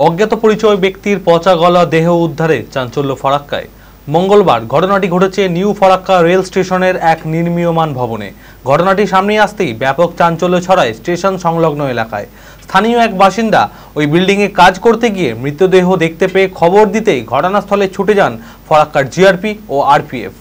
অজ্ঞাত পরিচয় ব্যক্তির পচা গলা দেহ উদ্ধারে চাঞ্চল্য ফরাক্কায়। মঙ্গলবার ঘটনাটি ঘটেছে নিউ ফরাক্কা রেল স্টেশনের এক নির্মীয়মান ভবনে। ঘটনাটি সামনে আসতেই ব্যাপক চাঞ্চল্য ছড়ায় স্টেশন সংলগ্ন এলাকায়। স্থানীয় এক বাসিন্দা ওই বিল্ডিংয়ে কাজ করতে গিয়ে মৃতদেহ দেখতে পেয়ে খবর দিতেই ঘটনাস্থলে ছুটে যান ফরাক্কার জিআরপি ও আরপিএফ।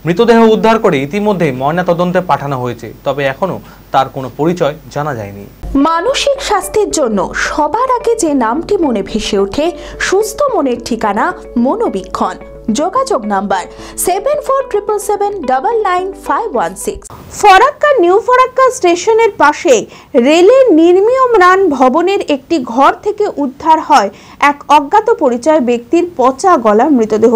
মৃতদেহ উদ্ধার করে ইতিমধ্যে ময়নাতদন্তে পাঠানো হয়েছে, তবে এখনো তার কোনো পরিচয় জানা যায়নি। মানসিক স্বাস্থ্যের জন্য সবার আগে যে নামটি মনে ভেসে ওঠে, সুস্থ মনের ঠিকানা মনোবীক্ষণ। যোগাযোগ নাম্বার 7477799516। ফরাক্কা নিউ ফরাক্কা স্টেশনের পাশে রেলের নির্মীয়মান ভবনের একটি ঘর থেকে উদ্ধার হয় এক অজ্ঞাত পরিচয় ব্যক্তির পচা গলা মৃতদেহ।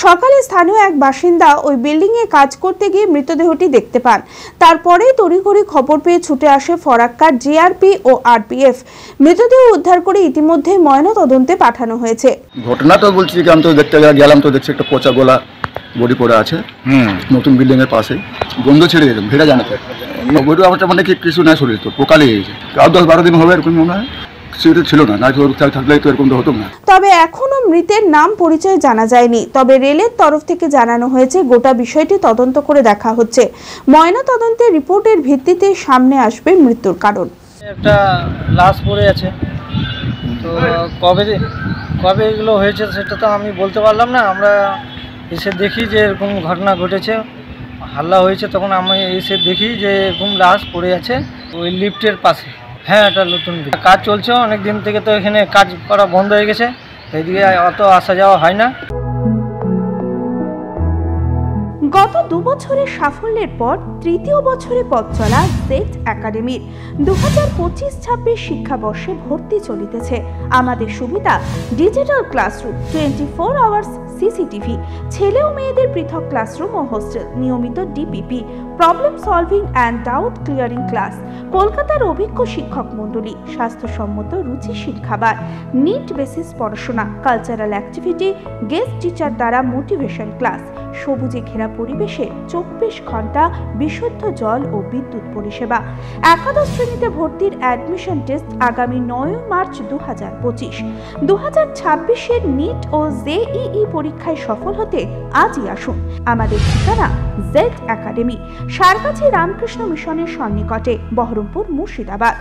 সকালে স্থানীয় এক বাসিন্দা ওই বিল্ডিংয়ে কাজ করতে গিয়ে মৃতদেহটি দেখতে পান। তারপরেই তড়িঘড়ি খবর পেয়ে ছুটে আসে ফরাক্কার জিআরপি ও আরপিএফ। মৃতদেহ উদ্ধার করে ইতিমধ্যে ময়নাতদন্তে পাঠানো হয়েছে। ঘটনা তো বলছি, আমি তো দেখতে গেলাম, তো দেখছি একটা পচা গলা বডি পড়ে আছে নতুন বিল্ডিং এর পাশে। গন্ধ ছেড়ে গেছে, ভেড়া জানা যায় বডি আমার মানে কিছু না, শরীর তো পোকা লেগে গেছে। আর 10-12 দিন হবে এরকম মনে হয়। সেটা ছিল না, থাকলে তো এরকম হতো না। তবে এখনো মৃতের নাম পরিচয় জানা যায়নি। তবে রেলের তরফ থেকে জানানো হয়েছে গোটা বিষয়টি তদন্ত করে দেখা হচ্ছে। ময়না তদন্তের রিপোর্টের ভিত্তিতে সামনে আসবে মৃত্যুর কারণ। একটা লাশ পড়ে আছে, তো কবে এগুলো হয়েছে সেটা তো আমি বলতে পারলাম না। আমরা এসে দেখি যে এরকম ঘটনা ঘটেছে, হাল্লা হয়েছে, তখন আমি এসে দেখি যে এরকম লাশ পড়ে আছে ওই লিফটের পাশে। হ্যাঁ, এটা নতুন কাজ চলছে অনেক দিন থেকে, তো এখানে কাজ করা বন্ধ হয়ে গেছে, এদিকে অত আসা যাওয়া হয় না। গত 2 বছরের সাফল্যের পর তৃতীয় বছরে পথ চলা জেড একাডেমির 2025-26 শিক্ষাবর্ষে ভর্তি চলিতেছে। আমাদের সুবিধা ডিজিটাল ক্লাসরুম, 24 আওয়ার্স সিসিটিভি, ছেলে ও মেয়েদের পৃথক ক্লাসরুম ও হোস্টেল, নিয়মিত DPP, problem solving and doubt clearing class, কলকাতার অভিজ্ঞ শিক্ষক মণ্ডলী, স্বাস্থ্যসম্মত রুচিশীল খাবার, নিট বেসিস পড়াশোনা, কালচারাল অ্যাক্টিভিটি, গেস্ট টিচার দ্বারা মোটিভেশন ক্লাস, সবুজে ঘেরা পরিবেশে 24 ঘন্টা বিশুদ্ধ জল ও বিদ্যুৎ পরিষেবা। একাদশ শ্রেণীতে ভর্তির অ্যাডমিশন টেস্ট আগামী 9 মার্চ 2025। 2026-এর নিট ও জেইই পরীক্ষায় সফল হতে আজই আসুন। আমাদের ঠিকানা জেড একাডেমি, সারগাছি রামকৃষ্ণ মিশনের সন্নিকটে, বহরমপুর, মুর্শিদাবাদ।